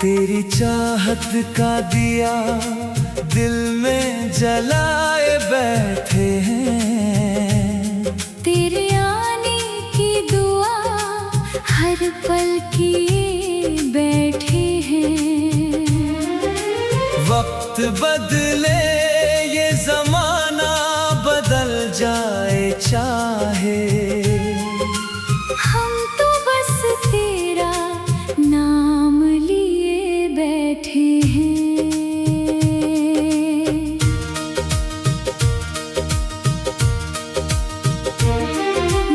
तेरी चाहत का दिया दिल में जलाए बैठे हैं। तेरे आने की दुआ हर पल किए बैठे हैं। वक्त बदले ये जमाना बदल जाए चाहे, हम तो बस तेरा नाम लिए बैठे हैं।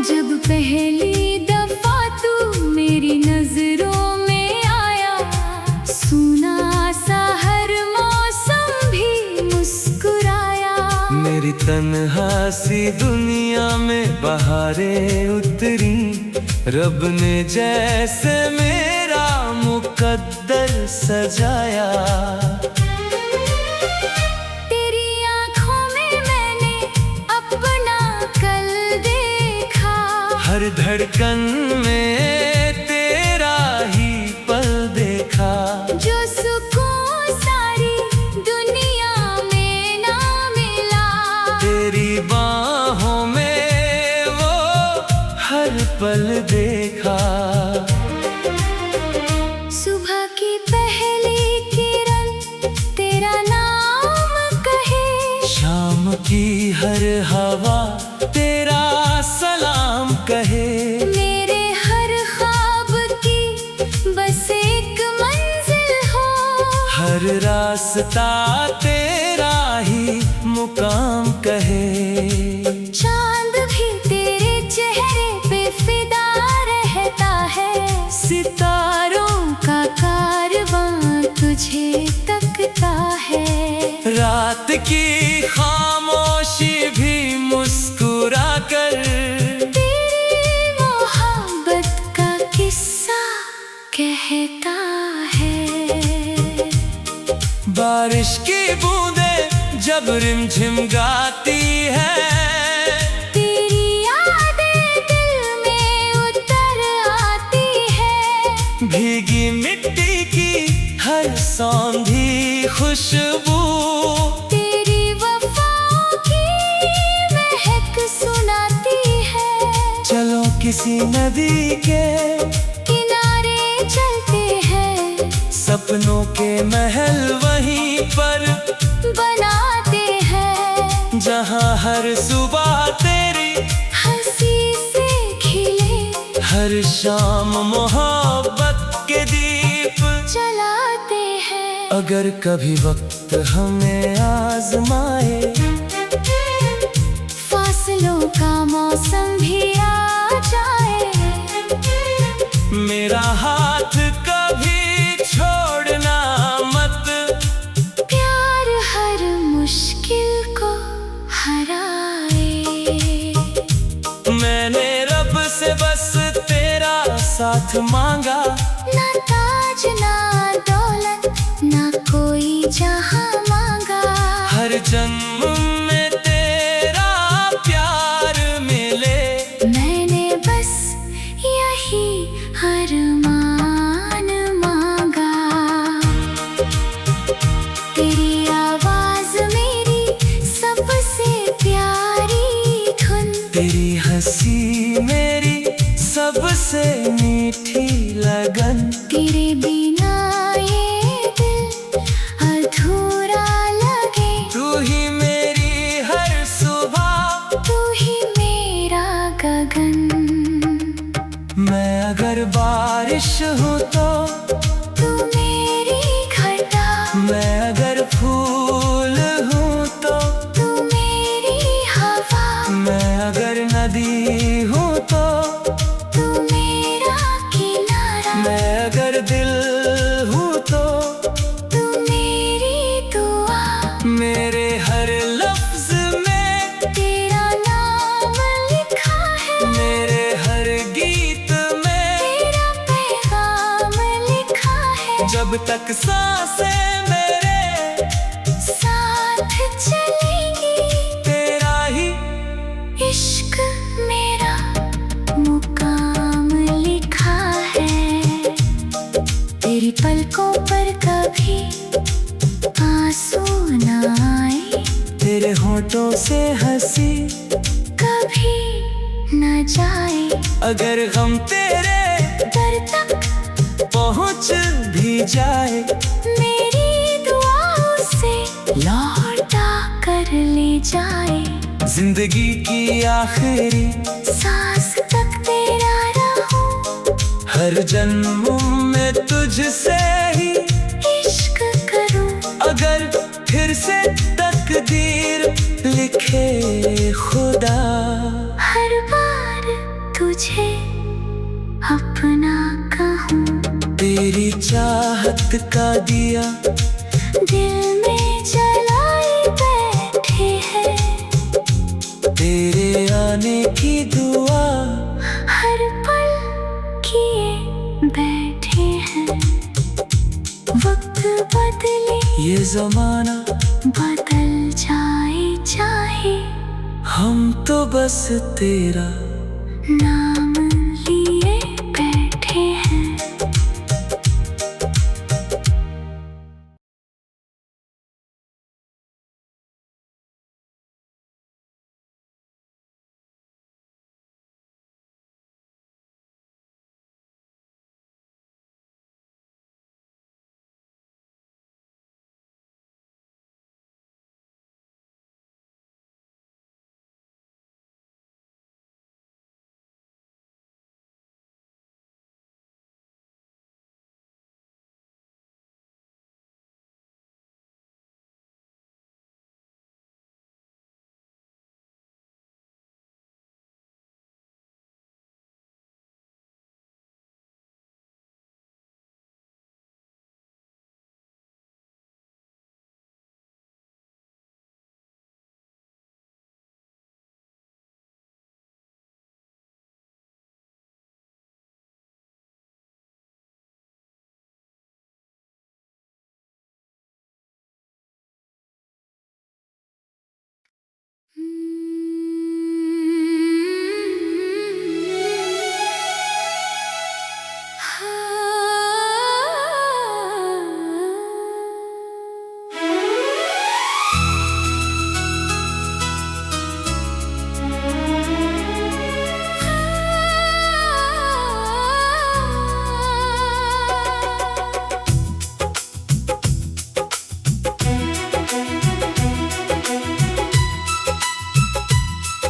जब पहली दफा तू मेरी नजरों में आया, सुना सा हर मौसम भी मुस्कुराया। मेरी तन्हा सी दुनिया में बहारें उतरी, रब ने जैसे मेरा मुकद्दर सजाया। तेरी आँखों में मैंने अपना कल देखा, हर धड़कन में तेरा ही पल देखा। जो सुकून सारी दुनिया में ना मिला, तेरी बाहों में वो हर पल देखा। सुबह की पहली किरण तेरा नाम कहे, शाम की हर हवा तेरा सलाम कहे। मेरे हर ख्वाब की बस एक मंजिल हो, हर रास्ता तेरा ही मुकाम कहे। चांद भी तेरे चेहरे पे फिदा रहता है, सितारों का कारवां तुझे तकता है। रात की खामोशी भी मुस्कुरा कर तेरी मोहब्बत का किस्सा कहता है। बारिश की बूंदें जब रिमझिम गाती है, तेरी यादें दिल में उतर आती है। भीगी मिट्टी की हर सौंधी खुशबू तेरी वफा की महक सुनाती है। चलो किसी नदी के किनारे चलते हैं, सपनों के महल वहीं पर बनाते हैं। जहाँ हर सुबह तेरी हंसी से खिले, हर शाम मोहब्बत के दीप जलाते हैं। अगर कभी वक्त हमें आजमाए, फासलों का मौसम भी आ जाए, मेरा हाथ कभी छोड़ना मत। प्यार हर मुश्किल को हराए। मैंने रब से बस तेरा साथ मांगा, ना ताज ना दौलत ना कोई जहां मांगा। हर जन्म में तेरा प्यार मिले। मैंने बस यही अरमान मांगा। तेरी आवाज मेरी सबसे प्यारी धुन, तेरी हंसी मेरी सबसे मीठी लगन। तेरे बिना ये दिल अधूरा लगे। तू ही मेरी हर सुबह, तू ही मेरा गगन। मैं अगर बारिश हूँ तो तू मेरी घटा, मैं अगर फूल हूँ तो तू मेरी हवा। मैं अगर नदी हूँ तो तू मेरा किनारा, मैं अगर दिल हूँ तो तू मेरी दुआ। मेरे हर लफ्ज में तेरा नाम लिखा है, मेरे हर गीत में तेरा पैगाम लिखा है। जब तक सांसें मेरे साथ चलेंगी, तेरा ही इश्क मेरा मुकाम लिखा है। तेरी पलकों पर कभी आंसू न आए, तेरे होठों से हंसी कभी न जाए। अगर हम तेरे दर तक पहुंच भी जाए, मेरी दुआओं से लौटा कर ले जाए। जिंदगी की आखिरी सांस तक तेरा रहूं, हर जन्म में तुझसे ही इश्क करूं। अगर फिर से तकदीर लिखे खुदा, हर बार तुझे अपना कहूं। तेरी चाहत का दिया दिल में जलाए बैठे हैं, तेरे आने की दुआ हर पल किए बैठे हैं। वक्त बदले ये जमाना, बदल जाए चाहे, हम तो बस तेरा नाम लिए बैठे हैं।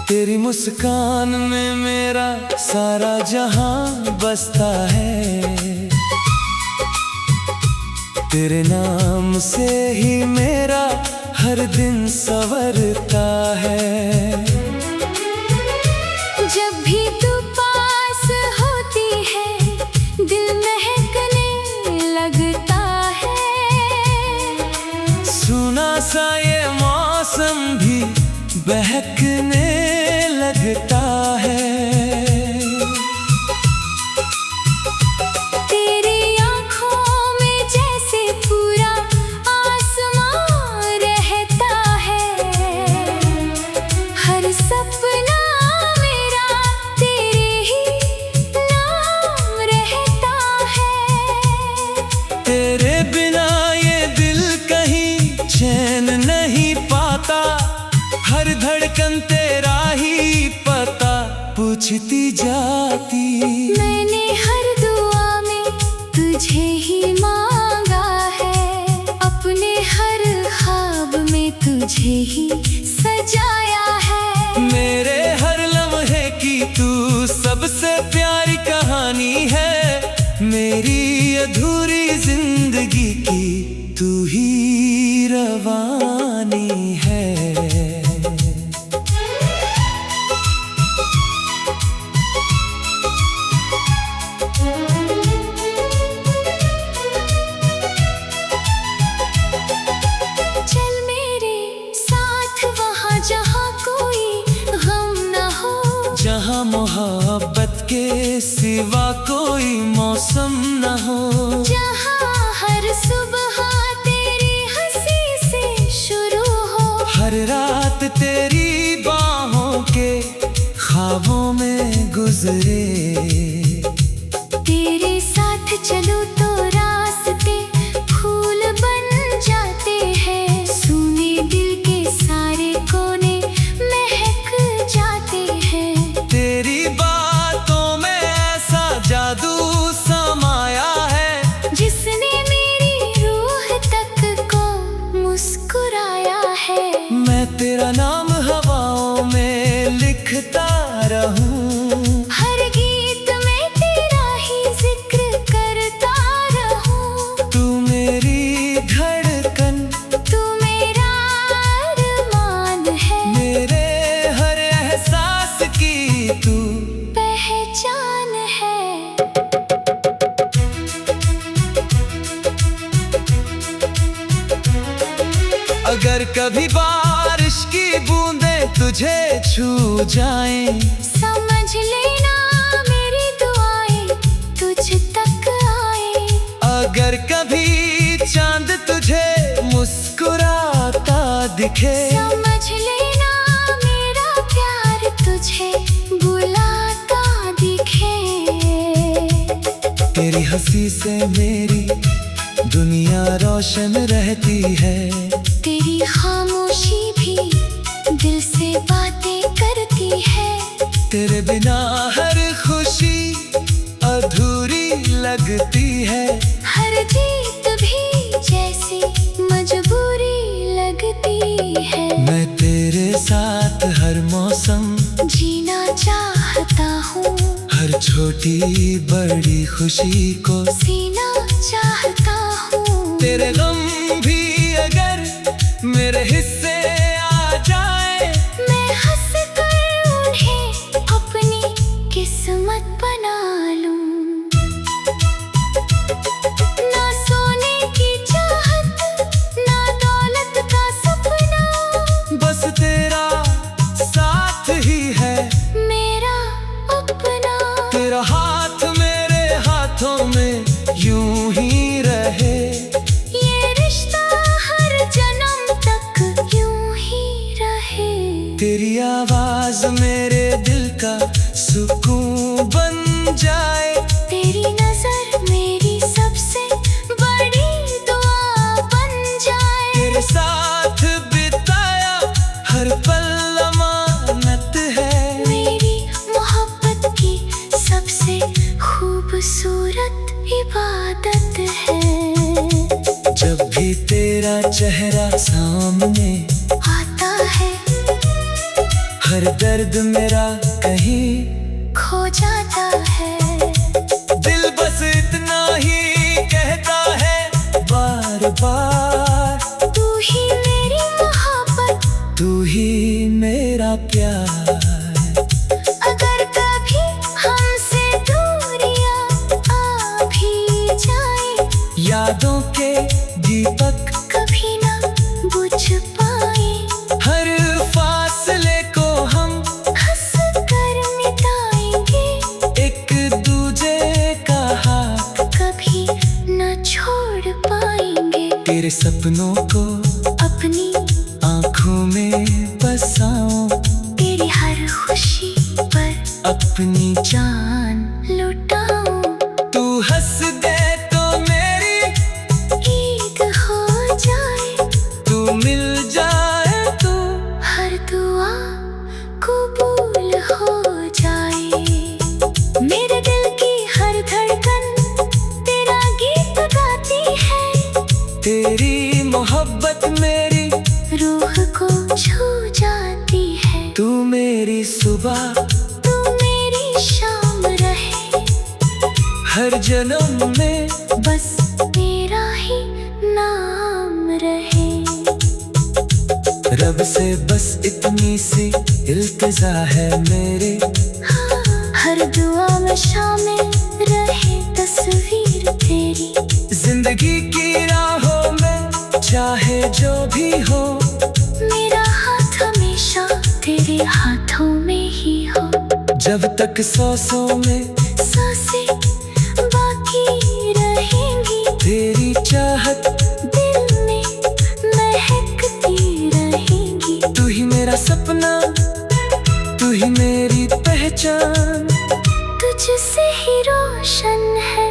तेरी मुस्कान में मेरा सारा जहां बसता है, तेरे नाम से ही मेरा हर दिन संवरता है। जब भी तू पास होती है, दिल महकने लगता है। सुना सा ये मौसम भी बहकने लगता है। तेरी आँखों में जैसे पूरा आसमां रहता है। हर सपना मेरा तेरे ही नाम रहता है। तेरे बिना ये दिल कहीं चैन नहीं पाता, हर धड़कन तेरा ही पता पूछती जाती। मैंने हर दुआ में तुझे ही मांगा है, अपने हर ख्वाब में तुझे ही सजाया है। मेरे हर लम्हे की तू सबसे प्यारी कहानी है, मेरी अधूरी जिंदगी की तू ही रवानी है। जहाँ मोहब्बत के सिवा कोई मौसम न हो, जहाँ हर सुबह तेरी हंसी से शुरू हो, हर रात तेरी बाहों के ख्वाबों में गुजरे। तेरे साथ चलूं तो रास्ते अगर कभी बारिश की बूंदें तुझे छू जाएं, समझ लेना मेरी दुआएं तुझ तक आए। अगर कभी चांद तुझे मुस्कुराता दिखे, समझ लेना मेरा प्यार तुझे बुलाता दिखे। तेरी हंसी से मेरी दुनिया रोशन रहती है, तेरी खामोशी भी दिल से बातें करती है। तेरे बिना हर खुशी अधूरी लगती है, हर जीत भी जैसी मजबूरी लगती है। मैं तेरे साथ हर मौसम जीना चाहता हूँ, हर छोटी बड़ी खुशी को सीना चाहता हूँ। तेरे गम भी अगर मेरे हिस्से आ जाए, मैं हंस कर उन्हें अपनी किस्मत बना लूं। ना सोने की चाहत, ना दौलत का सपना, बस तेरा साथ ही है मेरा अपना। तेरा हाथ मेरे हाथों में यूं ही रहे, ये रिश्ता हर जन्म तक यूं ही रहे। तेरी आवाज मेरे दिल का सुकून बन जाए, तेरी नजर मेरी सबसे बड़ी दुआ बन जाए। तेरे साथ बिताया हर पल अमानत है, मेरी मोहब्बत की सबसे खूबसूरत इबादत है। जब भी तेरा चेहरा सामने आता है, हर दर्द मेरा कहीं खो जाता है। दिल बस इतना ही कहता है बार बार, तू ही मेरी मोहब्बत, तू ही मेरा प्यार। अगर कभी हमसे दूरियां आ भी जाए, यादों के दीपक कभी ना बुझ पाए। हर फासले को हम हंस कर मिटाएंगे, एक दूजे का हाथ कभी न छोड़ पाएंगे। तेरे सपनों को अपनी आँखों में बसाऊं, तेरी हर खुशी पर अपनी जान लुटाऊं। तू हंस दे तो मेरी ईद हो जाए, तू मिल जाए तो हर दुआ कबूल हो जाए। मेरे दिल की हर धड़कन तेरा गीत गाती है, तेरी मोहब्बत मेरी रूह को छू जाती है। तू मेरी सुबह तू मेरी शाम रहे, हर जन्म में बस तेरा ही नाम रहे। रब से बस इतनी सी इल्तिजा है मेरी, हाँ, हर दुआ में शामिल रहे तस्वीर तेरी। जिंदगी की राहों में चाहे जो भी हो, मेरा हाथ हमेशा तेरे हाथों में ही हो। जब तक सांसों में सांसें बाकी रहेंगी, तेरी चाहत दिल में महकती रहेंगी। तू ही मेरा सपना, तू ही मेरी पहचान, तुझसे ही रोशन है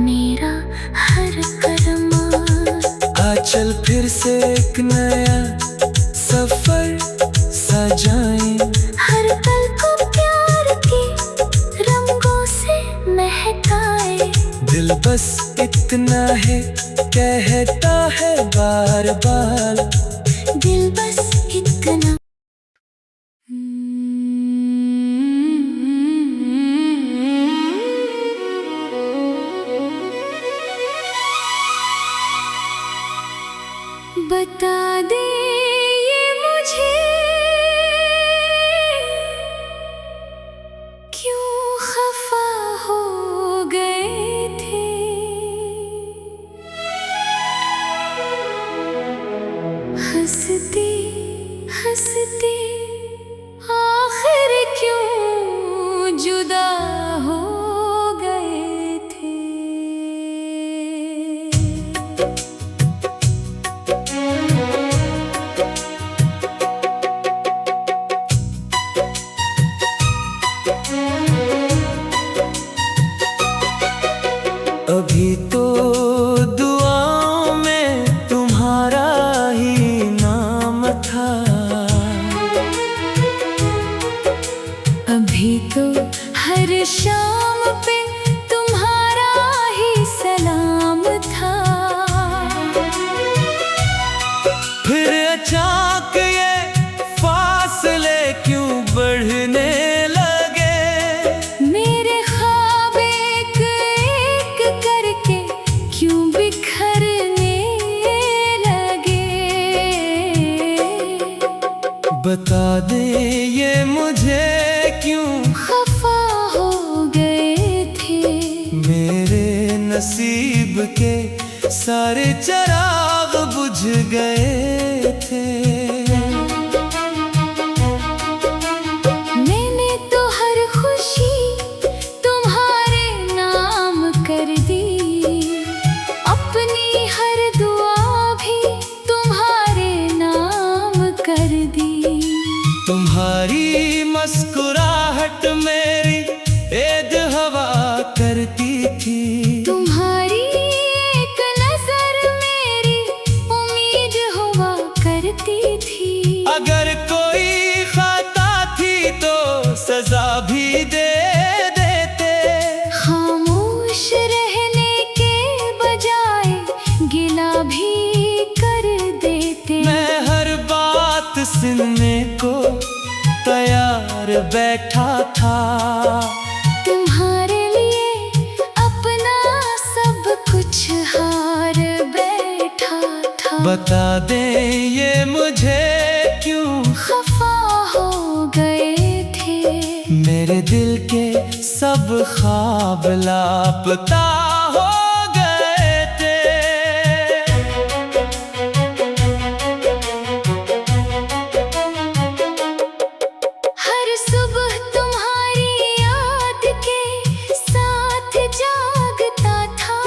मेरा हर अरमान। आज चल फिर से एक नया सफर सजाएं, हर पल को प्यार के रंगों से महकाए। दिल बस इतना है कहता है बार बार, दिल बस इतना बता दे ये मुझे, क्यों खफा हो गए थे। हंस हंसते आखिर क्यों जुदा हो गए थे। अभी तो दुआओं में तुम्हारा ही नाम था, अभी तो हर शाम पे तुम्हारा ही सलाम था। फिर अचानक ये फासले क्यों बढ़ने लगे। मेरे ख्वाब एक एक करके क्यों बिखरने लगे। बता दे ये मुझे क्यों खफा हो गए थे। मेरे नसीब के सारे चिराग बुझ गए थे। मैंने तो हर खुशी तुम्हारे नाम कर दी, अपनी हर दुआ भी तुम्हारे नाम कर दी। तुम्हारी मुस्कुराहट मेरी ऐद हवा करती थी। तुम्हारी एक नजर मेरी उम्मीद हुआ करती थी। अगर कोई खता थी तो सजा भी दे देते। खामोश रहने के बजाय गिला भी कर देते। मैं हर बात सुनने को तैयार बैठा था। तुम्हारे लिए अपना सब कुछ हार बैठा था। बता दे ये मुझे क्यों खफा हो गए थे। मेरे दिल के सब ख्वाब लापता हो गए थे। हर सुबह तुम्हारी याद के साथ जागता था।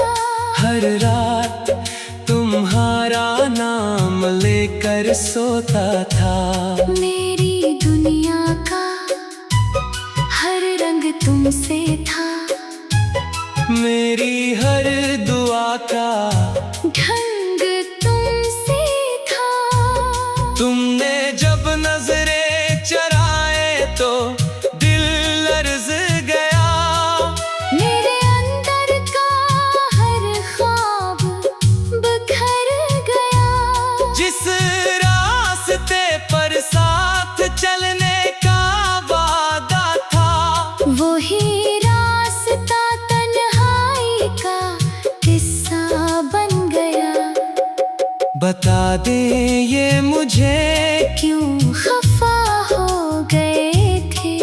हर रात तुम्हारा नाम लेकर सोता था। मेरी दुनिया का हर रंग तुमसे था। मेरी हर दुआ का ढंग तुमसे था। तुमने जब नजरें चराए तो दिल लर्ज गया। मेरे अंदर का हर ख्वाब बिखर गया। जिस रास्ते पर साथ चलने का वादा था, वही रास्ता तन्हाई का किस्सा बन गया। बता दे ये मुझे क्यों खफा हो गए थे।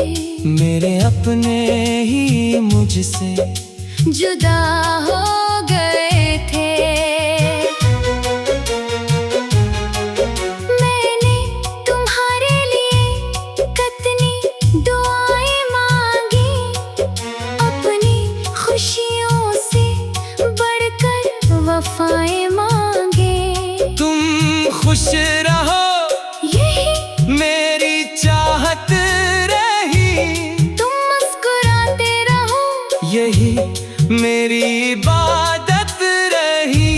मेरे अपने ही मुझसे जुदा हो गए थे। मैंने तुम्हारे लिए कितनी दुआएं मांगी, अपनी खुशियों से बढ़कर वफाएं मांगे। तुम खुश रहो यही मेरी चाहत रही। तुम मुस्कुराते रहो यही मेरी इबादत रही।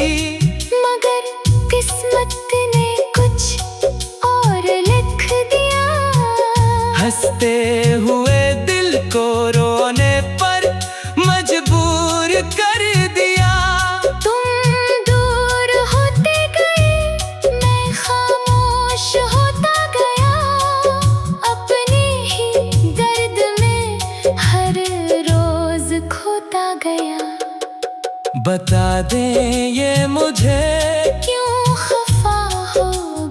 मगर किस्मत ने कुछ और लिख दिया। हंसते हुए दिल को रोने पर मजबूर कर दिया। तुम दूर होते गए, मैं खामोश होता गया। अपने ही दर्द में हर रोज खोता गया। बता दे ये मुझे क्यों खफा हो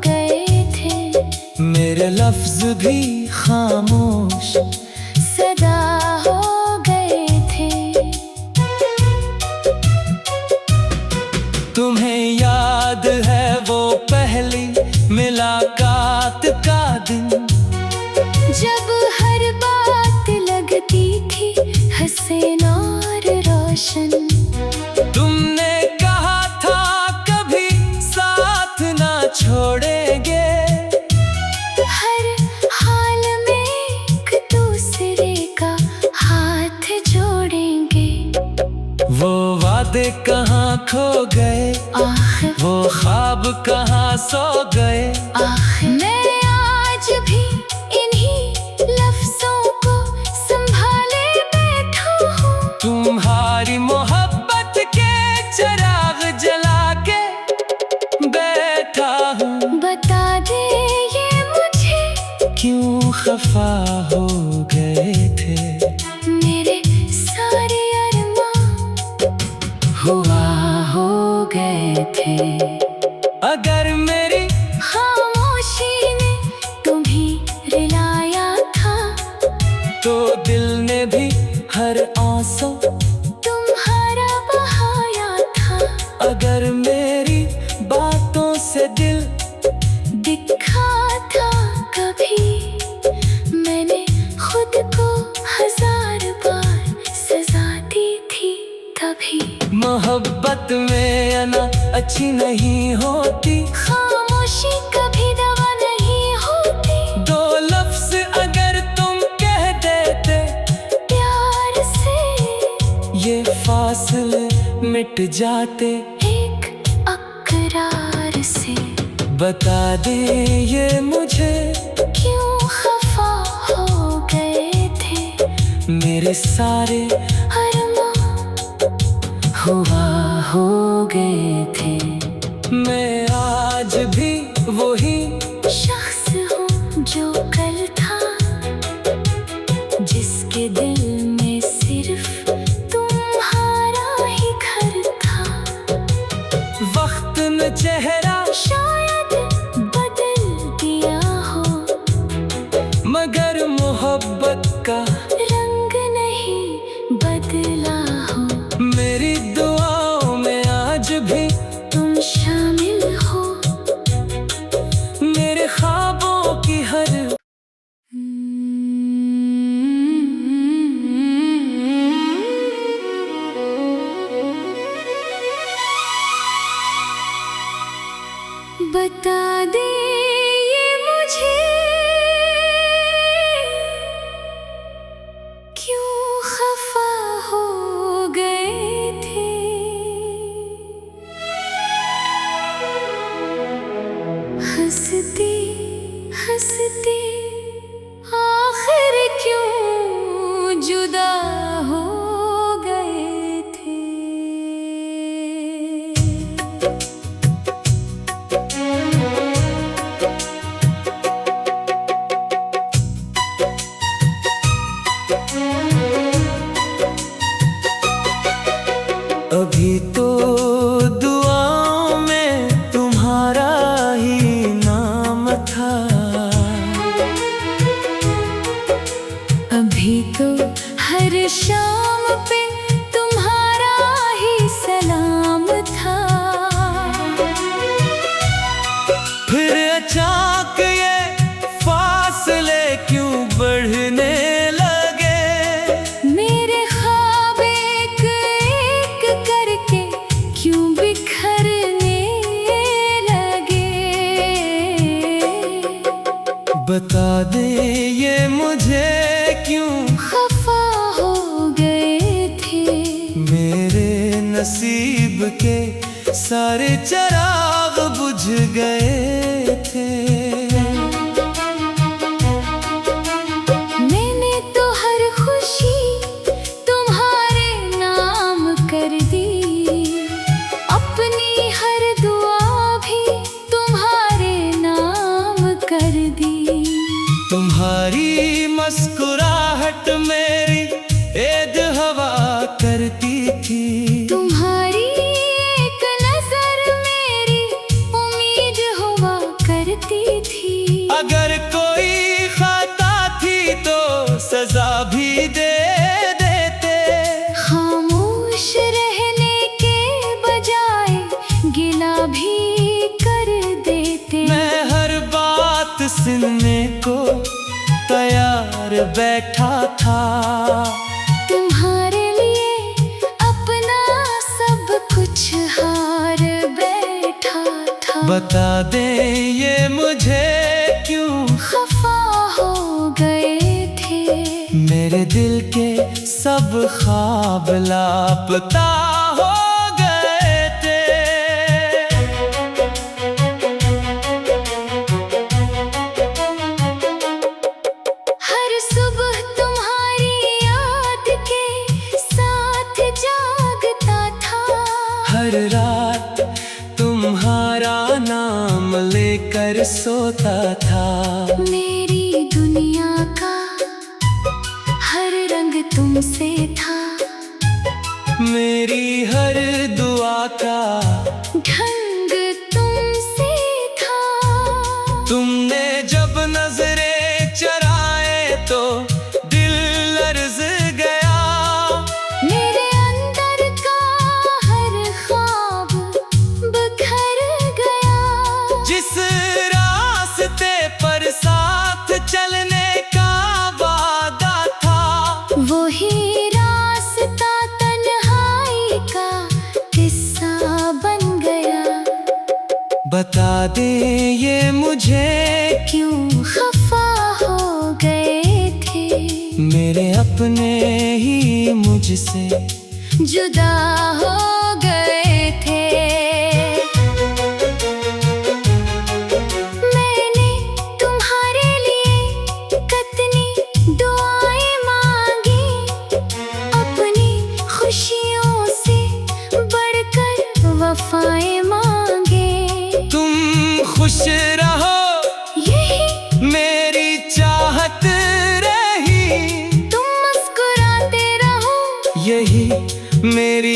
गए थे। मेरे लफ्ज भी खामोश सदा हो गए थे। तुम्हें याद है वो पहली मुलाकात का दिन, जब हर बात लगती थी हसीन और रोशन। तुमने कहा था कभी साथ ना छोड़ेंगे, हर हाल में एक दूसरे का हाथ जोड़ेंगे। वो वादे कहाँ खो गए, आखिर वो ख्वाब कहाँ सो गए। मैं आज भी इन्हीं लफ्जों को संभाले बैठा हूँ। तुम्हारी मोहब्बत के चिराग जला के बैठा हूँ। बता दे ये मुझे, क्यों खफा हो गए थे, मेरे सारे अरमान हुआ हो गए थे। अगर मेरी खामोशी ने तुम्हें रुलाया था, तो दिल ने भी हर आंसू तुम्हारा बहाया था। अगर मेरी बातों से दिल दिखा था कभी, मैंने खुद को 1000 बार सजा दी थी तभी। मोहब्बत में आना अच्छी नहीं होती, खामोशी कभी दवा नहीं होती। दो लफ्ज अगर तुम कह देते प्यार से ये फासले मिट जाते। एक अकरार से बता दे ये मुझे, क्यों खफा हो गए थे, मेरे सारे अरमान हुआ हो गए थे। मैं आज भी वही शख्स हूँ जो कल था, जिसके दिल में सिर्फ तुम्हारा ही घर था। वक्त न चेहरा शायद बदल दिया हो, मगर मोहब्बत का रंग नहीं बदला हो। मेरी दुआओं में आज भी तुम शामिल हो, मेरे ख्वाबों की हर बता दे ये मुझे, क्यों खफा हो गए थे। हंसते हंसते आखिर क्यों जुदा हो गए थे। अभी तो दुआओं में तुम्हारा ही नाम था, अभी तो हर शाम पे तुम्हारा ही सलाम था। फिर अचानक ये फासले क्यों बढ़ने लगे। मेरे ख्वाब एक एक करके क्यों बिखरने लगे। बता दे ये मुझे, क्यों खफा हो गए थे, मेरे नसीब के सारे चिराग बुझ गए थे। मैंने तो हर खुशी तुम्हारे नाम कर दी, अपनी हर दुआ भी तुम्हारे नाम कर दी। तुम्हारी मुस्कुराहट मेरी ऐद हवा करती थी, तुम्हारी एक नजर मेरी उम्मीद हुआ करती थी। अगर कोई खता थी तो सजा भी दे देते। खामोश रहने के बजाय गिला भी कर देते। मैं हर सुनने को तैयार बैठा था। तुम्हारे लिए अपना सब कुछ हार बैठा था। बता दे ये मुझे क्यों खफा हो गए थे। मेरे दिल के सब ख्वाब लापता हो गए थे। हर सुबह तुम्हारी याद के साथ जागता था। हर रात तुम्हारा नाम लेकर सोता था। मेरी दुनिया का हर रंग तुमसे था। मेरी हर दुआ का ढंग तुमसे था। तुमने जब नजरें चराए तो दिल लर्ज गया। मेरे अंदर का हर ख्वाब बिखर गया। जिस रास्ते पर साथ चलने का वादा था, वही रास्ता तन्हाई का किस्सा बन गया। बता दे ये मुझे क्यों खफा हो गए थे। मेरे अपने ही मुझसे जुदा हो गए थे। मैंने तुम्हारे लिए कितनी दुआएं मांगी। अपनी खुशियों से बढ़कर वफाएं मांगे। तुम खुश रहो यही मेरी चाहत रही। तुम मुस्कुराते रहो यही मेरी